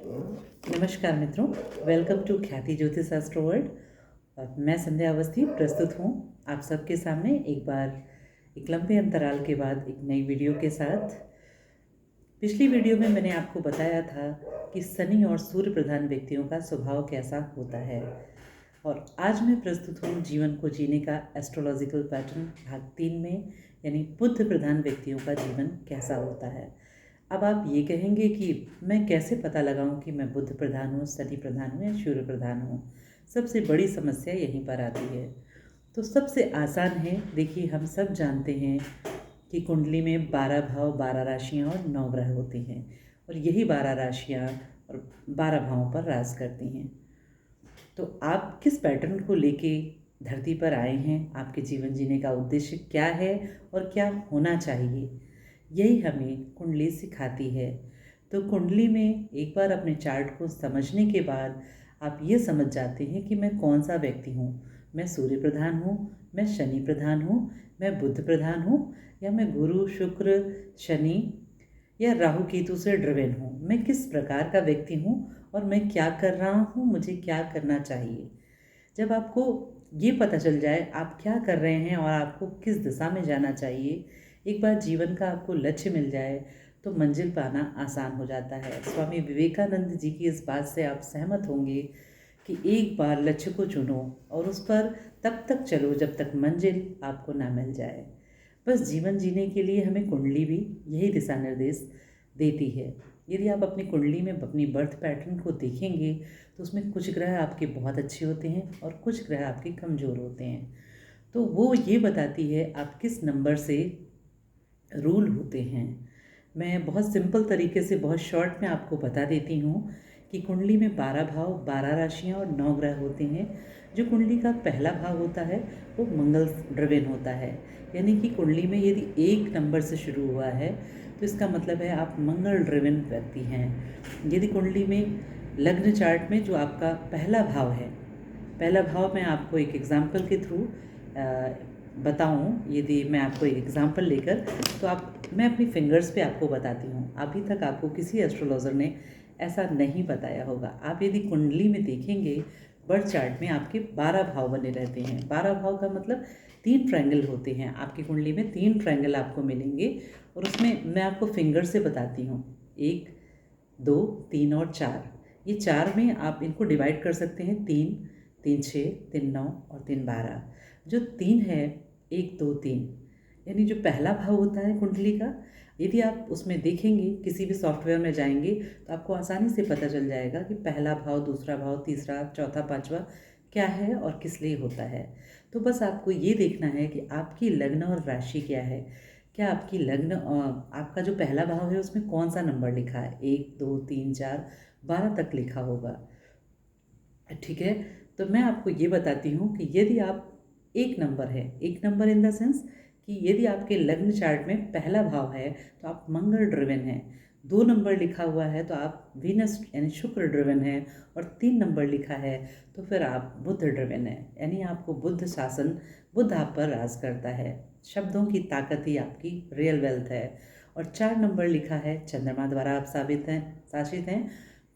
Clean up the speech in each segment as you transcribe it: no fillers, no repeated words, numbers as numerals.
नमस्कार मित्रों, welcome to ख्याति ज्योतिष शास्त्र वर्ल्ड। और मैं संध्या अवस्थी प्रस्तुत हूँ आप सबके सामने एक बार एक लंबे अंतराल के बाद एक नई वीडियो के साथ। पिछली वीडियो में मैंने आपको बताया था कि शनि और सूर्य प्रधान व्यक्तियों का स्वभाव कैसा होता है, और आज मैं प्रस्तुत हूँ जीवन को जीने का एस्ट्रोलॉजिकल पैटर्न भाग 3 में, यानी बुध प्रधान व्यक्तियों का जीवन कैसा होता है। अब आप ये कहेंगे कि मैं कैसे पता लगाऊं कि मैं बुध प्रधान हूँ, शनि प्रधान हूँ या सूर्य प्रधान हूँ। सबसे बड़ी समस्या यहीं पर आती है। तो सबसे आसान है, देखिए हम सब जानते हैं कि कुंडली में 12 भाव, 12 राशियाँ और 9 ग्रह होते हैं, और यही 12 राशियाँ और 12 भावों पर राज करती हैं। तो आप किस पैटर्न को लेके धरती पर आए हैं, आपके जीवन जीने का उद्देश्य क्या है और क्या होना चाहिए, यही हमें कुंडली सिखाती है। तो कुंडली में एक बार अपने चार्ट को समझने के बाद आप ये समझ जाते हैं कि मैं कौन सा व्यक्ति हूँ। मैं सूर्य प्रधान हूँ, मैं शनि प्रधान हूँ, मैं बुध प्रधान हूँ, या मैं गुरु शुक्र शनि या राहु केतु से ड्रिवन हूँ। मैं किस प्रकार का व्यक्ति हूँ और मैं क्या कर रहा हूँ, मुझे क्या करना चाहिए। जब आपको ये पता चल जाए आप क्या कर रहे हैं और आपको किस दिशा में जाना चाहिए, एक बार जीवन का आपको लक्ष्य मिल जाए, तो मंजिल पाना आसान हो जाता है। स्वामी विवेकानंद जी की इस बात से आप सहमत होंगे कि एक बार लक्ष्य को चुनो और उस पर तब तक चलो जब तक मंजिल आपको ना मिल जाए। बस जीवन जीने के लिए हमें कुंडली भी यही दिशा निर्देश देती है। यदि आप अपनी कुंडली में अपनी बर्थ पैटर्न को देखेंगे तो उसमें कुछ ग्रह आपके बहुत अच्छे होते हैं और कुछ ग्रह आपके कमज़ोर होते हैं। तो वो ये बताती है आप किस नंबर से रूल होते हैं। मैं बहुत सिंपल तरीके से बहुत शॉर्ट में आपको बता देती हूँ कि कुंडली में 12 भाव, 12 राशियाँ और 9 ग्रह होते हैं। जो कुंडली का पहला भाव होता है वो मंगल ड्रिवन होता है, यानी कि कुंडली में यदि 1 नंबर से शुरू हुआ है तो इसका मतलब है आप मंगल ड्रिवन व्यक्ति हैं। यदि कुंडली में लग्न चार्ट में जो आपका पहला भाव है, पहला भाव मैं आपको एक एग्जाम्पल के थ्रू बताऊं, यदि मैं आपको एक एग्जाम्पल लेकर, तो मैं अपनी फिंगर्स पे आपको बताती हूँ। अभी तक आपको किसी एस्ट्रोलॉजर ने ऐसा नहीं बताया होगा। आप यदि कुंडली में देखेंगे बर्थ चार्ट में आपके 12 भाव बने रहते हैं। 12 भाव का मतलब 3 ट्रायंगल होते हैं। आपकी कुंडली में 3 ट्रायंगल आपको मिलेंगे, और उसमें मैं आपको फिंगर से बताती हूँ, 1 2 3 और 4। ये 4 में आप इनको डिवाइड कर सकते हैं, 3 3 6 3 9 और 3 12। जो 3 है, 1 2 3, यानी जो पहला भाव होता है कुंडली का, यदि आप उसमें देखेंगे, किसी भी सॉफ्टवेयर में जाएंगे तो आपको आसानी से पता चल जाएगा कि पहला भाव, दूसरा भाव, तीसरा, चौथा, पांचवा क्या है और किस लिए होता है। तो बस आपको ये देखना है कि आपकी लग्न और राशि क्या है। क्या आपकी लग्न आपका जो पहला भाव है उसमें कौन सा नंबर लिखा है, 1 2 3 4 12 तक लिखा होगा, ठीक है। तो मैं आपको ये बताती हूँ कि यदि आप एक नंबर है, एक नंबर इन द सेंस कि यदि आपके लग्न चार्ट में पहला भाव है तो आप मंगल ड्रिवन हैं, 2 नंबर लिखा हुआ है तो आप वीनस यानी शुक्र ड्रिवन है, और 3 नंबर लिखा है तो फिर आप बुध ड्रिवन है, यानी आपको बुध शासन, बुध आप पर राज करता है। शब्दों की ताकत ही आपकी रियल वेल्थ है। और 4 नंबर लिखा है, चंद्रमा द्वारा आप शासित हैं।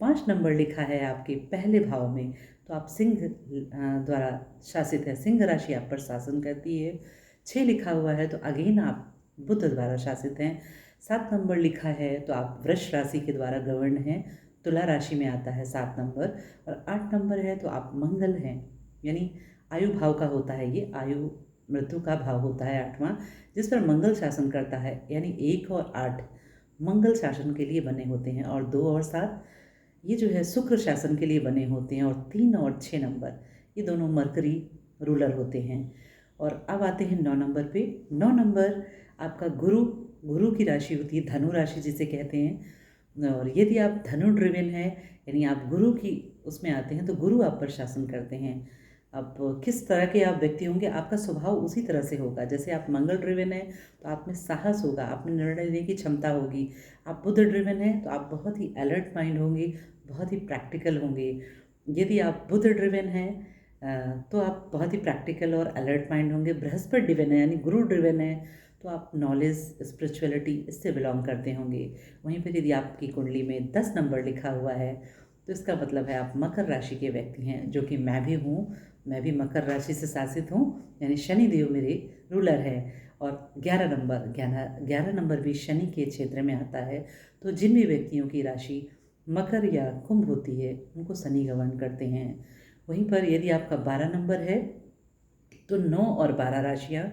5 नंबर लिखा है आपके पहले भाव में, तो आप सिंह द्वारा शासित है, सिंह राशि आप पर शासन करती है। 6 लिखा हुआ है तो अगेन आप बुध द्वारा शासित हैं। 7 नंबर लिखा है तो आप वृष राशि के द्वारा गवर्न हैं, तुला राशि में आता है 7 नंबर। और 8 नंबर है तो आप मंगल हैं, यानी आयु भाव का होता है, ये आयु मृत्यु का भाव होता है 8वां, जिस पर मंगल शासन करता है। यानी 1 और 8 मंगल शासन के लिए बने होते हैं, और 2 और 7 ये जो है शुक्र शासन के लिए बने होते हैं। और 3 और 6 नंबर ये दोनों मरकरी रूलर होते हैं। और अब आते हैं 9 नंबर पे। 9 नंबर आपका गुरु, गुरु की राशि होती है, धनु राशि जिसे कहते हैं। और यदि आप धनु ड्रिवन हैं, यानी आप गुरु की उसमें आते हैं, तो गुरु आप पर शासन करते हैं। अब किस तरह के आप व्यक्ति होंगे, आपका स्वभाव उसी तरह से होगा। जैसे आप मंगल ड्रिवन हैं तो आप में साहस होगा, आप में निर्णय लेने की क्षमता होगी। आप बुध ड्रिवन हैं तो आप बहुत ही अलर्ट माइंड होंगे, बहुत ही प्रैक्टिकल होंगे। यदि आप बुध ड्रिवन हैं तो आप बहुत ही प्रैक्टिकल और अलर्ट माइंड होंगे। बृहस्पति ड्रिवन है यानी गुरु ड्रिवन है तो तो आप नॉलेज, स्पिरिचुअलिटी इससे बिलोंग करते होंगे। वहीं पर यदि आपकी कुंडली में 10 नंबर लिखा हुआ है तो इसका मतलब है आप मकर राशि के व्यक्ति हैं, जो कि मैं भी हूँ। मैं भी मकर राशि से शासित हूँ, यानी शनि देव मेरे रूलर है। और 11 नंबर भी शनि के क्षेत्र में आता है। तो जिन भी व्यक्तियों की राशि मकर या कुंभ होती है उनको शनि गवर्न करते हैं। वहीं पर यदि आपका 12 नंबर है तो 9 और 12 राशियाँ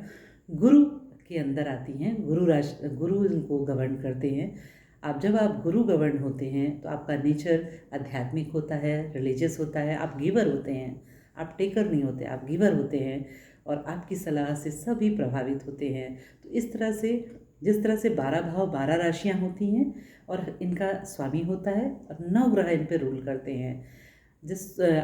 गुरु के अंदर आती हैं। गुरु इनको गवर्न करते हैं। आप गुरु गवर्न होते हैं तो आपका नेचर आध्यात्मिक होता है, रिलीजियस होता है, आप गिवर होते हैं, आप टेकर नहीं होते, आप गिवर होते हैं और आपकी सलाह से सभी प्रभावित होते हैं। तो इस तरह से जिस तरह से 12 भाव 12 राशियाँ होती हैं और इनका स्वामी होता है और 9 ग्रह इन पर रूल करते हैं।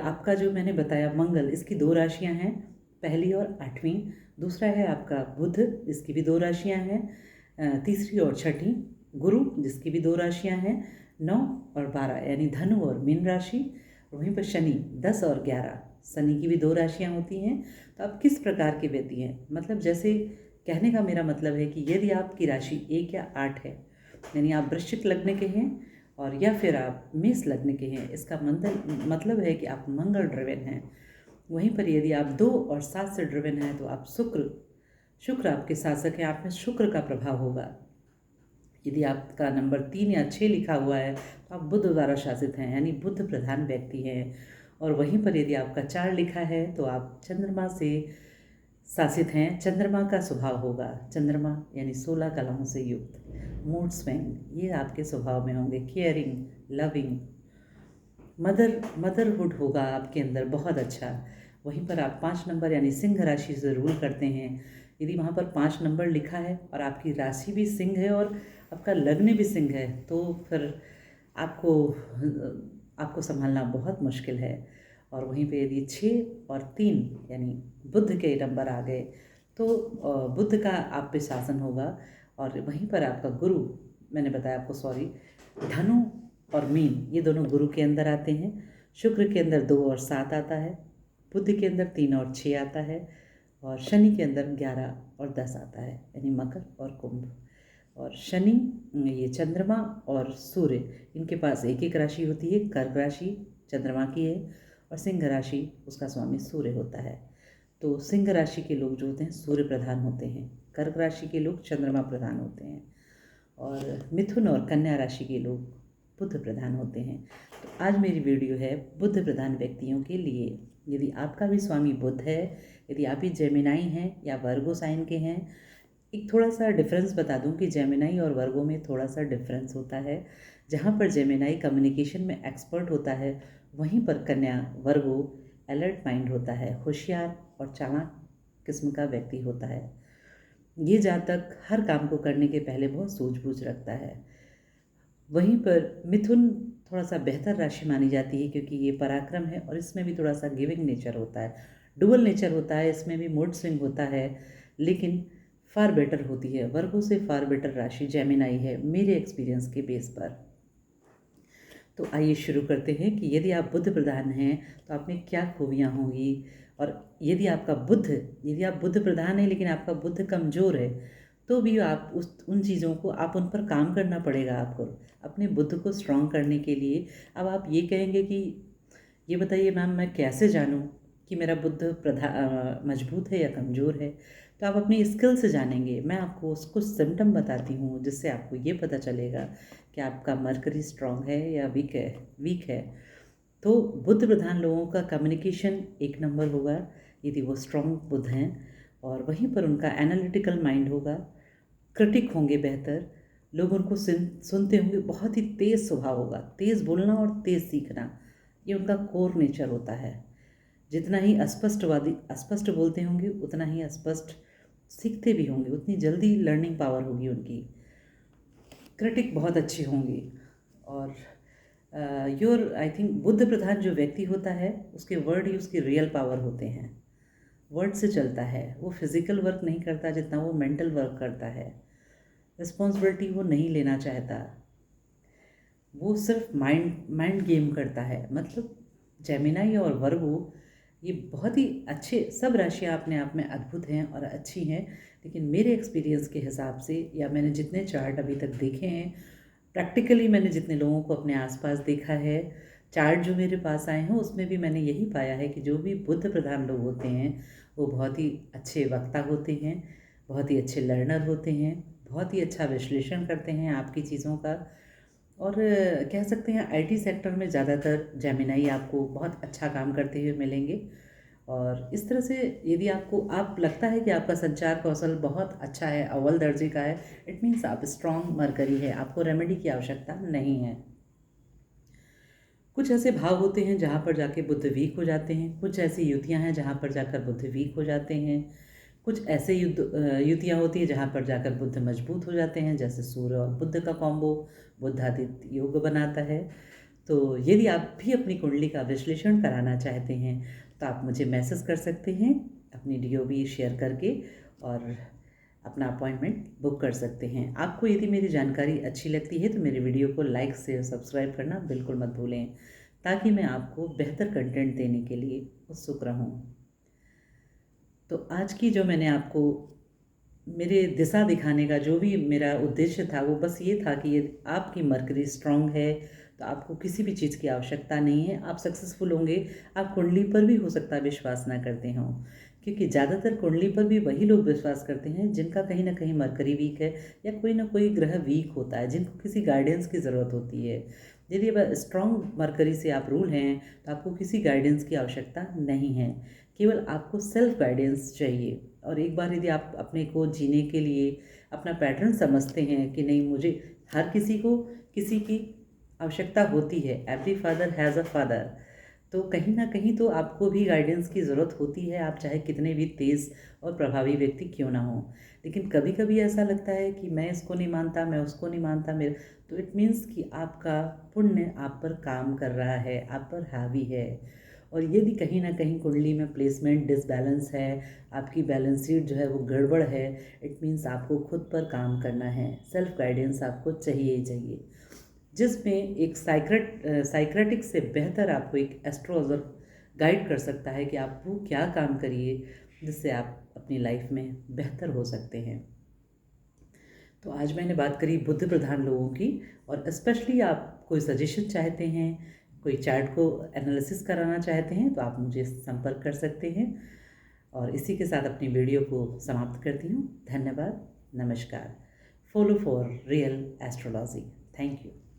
आपका जो मैंने बताया मंगल, इसकी 2 राशियाँ हैं, पहली और 8वीं। दूसरा है आपका बुध, इसकी भी 2 राशियाँ हैं, तीसरी और छठी। गुरु, जिसकी भी 2 राशियाँ हैं, 9 और 12, यानी धनु और मीन राशि। वहीं पर शनि 10 और 11, शनि की भी 2 राशियाँ होती हैं। तो आप किस प्रकार के व्यक्ति हैं, मतलब जैसे कहने का मेरा मतलब है कि यदि आपकी राशि 1 या 8 है, यानी आप वृश्चिक लग्न के हैं और या फिर आप मेष लग्न के हैं, इसका मतलब है कि आप मंगल ड्रिवन हैं। वहीं पर यदि आप 2 और 7 से ड्रिवन हैं तो आप शुक्र आपके शासक हैं, आप में शुक्र का प्रभाव होगा। यदि आपका नंबर 3 या 6 लिखा हुआ है तो आप बुध द्वारा शासित हैं, यानी बुध प्रधान व्यक्ति हैं। और वहीं पर यदि आपका 4 लिखा है तो आप चंद्रमा से शासित हैं, चंद्रमा का स्वभाव होगा। चंद्रमा यानी 16 कलाओं से युक्त, मूड स्विंग, ये आपके स्वभाव में होंगे। केयरिंग, लविंग, मदरहुड होगा आपके अंदर बहुत अच्छा। वहीं पर आप 5 नंबर यानी सिंह राशि से रूल करते हैं। यदि वहाँ पर 5 नंबर लिखा है और आपकी राशि भी सिंह है और आपका लग्न भी सिंह है तो फिर आपको संभालना बहुत मुश्किल है। और वहीं पे यदि 6 और 3 यानी बुध के नंबर आ गए तो बुध का आप पे शासन होगा। और वहीं पर आपका गुरु, मैंने बताया आपको, सॉरी, धनु और मीन ये दोनों गुरु के अंदर आते हैं। शुक्र के अंदर 2 और 7 आता है, बुध के अंदर 3 और 6 आता है और शनि के अंदर 11 और 10 आता है, यानी मकर और कुंभ। और शनि, ये चंद्रमा और सूर्य, इनके पास एक एक राशि होती है। कर्क राशि चंद्रमा की है और सिंह राशि उसका स्वामी सूर्य होता है। तो सिंह राशि के लोग जो होते हैं सूर्य प्रधान होते हैं, कर्क राशि के लोग चंद्रमा प्रधान होते हैं और मिथुन और कन्या राशि के लोग बुध प्रधान होते हैं। तो आज मेरी वीडियो है बुध प्रधान व्यक्तियों के लिए। यदि आपका भी स्वामी बुध है, यदि आप भी जेमिनाई हैं या वर्गो साइन के हैं, एक थोड़ा सा डिफरेंस बता दूं कि जेमिनाई और वर्गो में थोड़ा सा डिफरेंस होता है। जहाँ पर जेमिनाई कम्युनिकेशन में एक्सपर्ट होता है, वहीं पर कन्या वर्गो अलर्ट माइंड होता है, होशियार और चालाक किस्म का व्यक्ति होता है। ये जातक हर काम को करने के पहले बहुत सूझबूझ रखता है। वहीं पर मिथुन थोड़ा सा बेहतर राशि मानी जाती है क्योंकि ये पराक्रम है और इसमें भी थोड़ा सा गिविंग नेचर होता है, डुअल नेचर होता है, इसमें भी मूड स्विंग होता है, लेकिन फार बेटर होती है। वर्गों से फार बेटर राशि जेमिनाई है मेरे एक्सपीरियंस के बेस पर। तो आइए शुरू करते हैं कि यदि आप बुध प्रधान हैं तो आप में क्या खूबियाँ होंगी। और यदि आप बुध प्रधान हैं लेकिन आपका बुध कमज़ोर है तो भी आप उन चीज़ों को उन पर काम करना पड़ेगा आपको अपने बुध को स्ट्रॉन्ग करने के लिए। अब आप ये कहेंगे कि ये बताइए मैम, मैं कैसे जानूं कि मेरा बुध मजबूत है या कमज़ोर है। तो आप अपनी स्किल से जानेंगे। मैं आपको कुछ सिम्टम बताती हूँ जिससे आपको ये पता चलेगा कि आपका मरकरी स्ट्रॉन्ग है या वीक है। तो बुध प्रधान लोगों का कम्युनिकेशन 1 नंबर होगा यदि वो स्ट्रॉन्ग बुध हैं। और वहीं पर उनका एनालिटिकल माइंड होगा, क्रिटिक होंगे बेहतर, लोग उनको सुनते होंगे, बहुत ही तेज़ स्वभाव होगा, तेज़ बोलना और तेज़ सीखना ये उनका कोर नेचर होता है। जितना ही अस्पष्ट बोलते होंगे उतना ही अस्पष्ट सीखते भी होंगे, उतनी जल्दी लर्निंग पावर होगी उनकी। क्रिटिक बहुत अच्छे होंगे। और आई थिंक बुद्ध प्रधान जो व्यक्ति होता है उसके वर्ड ही उसकी रियल पावर होते हैं। वर्ड से चलता है, वो फिज़िकल वर्क नहीं करता जितना वो मेंटल वर्क करता है। रिस्पॉन्सिबिलिटी वो नहीं लेना चाहता, वो सिर्फ माइंड गेम करता है। मतलब जेमिनाई और वर्गो ये बहुत ही अच्छे, सब राशियाँ अपने आप में अद्भुत हैं और अच्छी हैं, लेकिन मेरे एक्सपीरियंस के हिसाब से या मैंने जितने चार्ट अभी तक देखे हैं, प्रैक्टिकली मैंने जितने लोगों को अपने आसपास देखा है, चार्ट जो मेरे पास आए हैं उसमें भी मैंने यही पाया है कि जो भी बुध प्रधान लोग होते हैं वो बहुत ही अच्छे वक्ता होते हैं, बहुत ही अच्छे लर्नर होते हैं, बहुत ही अच्छा विश्लेषण करते हैं आपकी चीज़ों का। और कह सकते हैं आईटी सेक्टर में ज़्यादातर जेमिनाई आपको बहुत अच्छा काम करते हुए मिलेंगे। और इस तरह से यदि आपको आप लगता है कि आपका संचार कौशल बहुत अच्छा है, अव्वल दर्जे का है, इट मीन्स आप स्ट्रॉन्ग मरकरी है, आपको रेमेडी की आवश्यकता नहीं है। कुछ ऐसे भाव होते हैं जहाँ पर जाके बुध वीक हो जाते हैं, कुछ ऐसी युतियाँ हैं जहाँ पर जाकर बुध वीक हो जाते हैं, कुछ ऐसे युतियाँ होती हैं जहाँ पर जाकर बुध मजबूत हो जाते हैं, जैसे सूर्य और बुध का कॉम्बो बुधादित्य योग बनाता है। तो यदि आप भी अपनी कुंडली का विश्लेषण कराना चाहते हैं तो आप मुझे मैसेज कर सकते हैं अपनी डीओबी शेयर करके, और अपना अपॉइंटमेंट बुक कर सकते हैं। आपको यदि मेरी जानकारी अच्छी लगती है तो मेरे वीडियो को लाइक शेयर सब्सक्राइब करना बिल्कुल मत भूलें, ताकि मैं आपको बेहतर कंटेंट देने के लिए उत्सुक रहूं। तो आज की जो मैंने आपको मेरे दिशा दिखाने का जो भी मेरा उद्देश्य था वो बस ये था कि यदि आपकी मरकरी स्ट्रांग है तो आपको किसी भी चीज़ की आवश्यकता नहीं है, आप सक्सेसफुल होंगे। आप कुंडली पर भी हो सकता है विश्वास ना करते हों, क्योंकि ज़्यादातर कुंडली पर भी वही लोग विश्वास करते हैं जिनका कहीं ना कहीं मरकरी वीक है या कोई ना कोई ग्रह वीक होता है, जिनको किसी गाइडेंस की ज़रूरत होती है। यदि अब स्ट्रांग मरकरी से आप रूल हैं तो आपको किसी गाइडेंस की आवश्यकता नहीं है, केवल आपको सेल्फ गाइडेंस चाहिए। और एक बार यदि आप अपने को जीने के लिए अपना पैटर्न समझते हैं कि नहीं, मुझे हर किसी को किसी की आवश्यकता होती है, every father has a father, तो कहीं ना कहीं तो आपको भी गाइडेंस की ज़रूरत होती है, आप चाहे कितने भी तेज़ और प्रभावी व्यक्ति क्यों ना हो। लेकिन कभी कभी ऐसा लगता है कि मैं इसको नहीं मानता, मैं उसको नहीं मानता, मेरे, तो इट मीन्स कि आपका पुण्य आप पर काम कर रहा है, आप पर हावी है। और यदि कहीं ना कहीं कुंडली में प्लेसमेंट डिसबैलेंस है, आपकी बैलेंस शीट जो है वो गड़बड़ है, इट मीन्स आपको खुद पर काम करना है, सेल्फ गाइडेंस आपको चाहिए ही चाहिए, जिसमें एक साइक्रेटिक से बेहतर आपको एक एस्ट्रोलॉजर गाइड कर सकता है कि आप वो क्या काम करिए जिससे आप अपनी लाइफ में बेहतर हो सकते हैं। तो आज मैंने बात करी बुद्ध प्रधान लोगों की, और स्पेशली आप कोई सजेशन चाहते हैं, कोई चार्ट को एनालिसिस कराना चाहते हैं तो आप मुझे संपर्क कर सकते हैं। और इसी के साथ अपनी वीडियो को समाप्त करती हूँ। धन्यवाद, नमस्कार। Follow for real astrology. Thank you.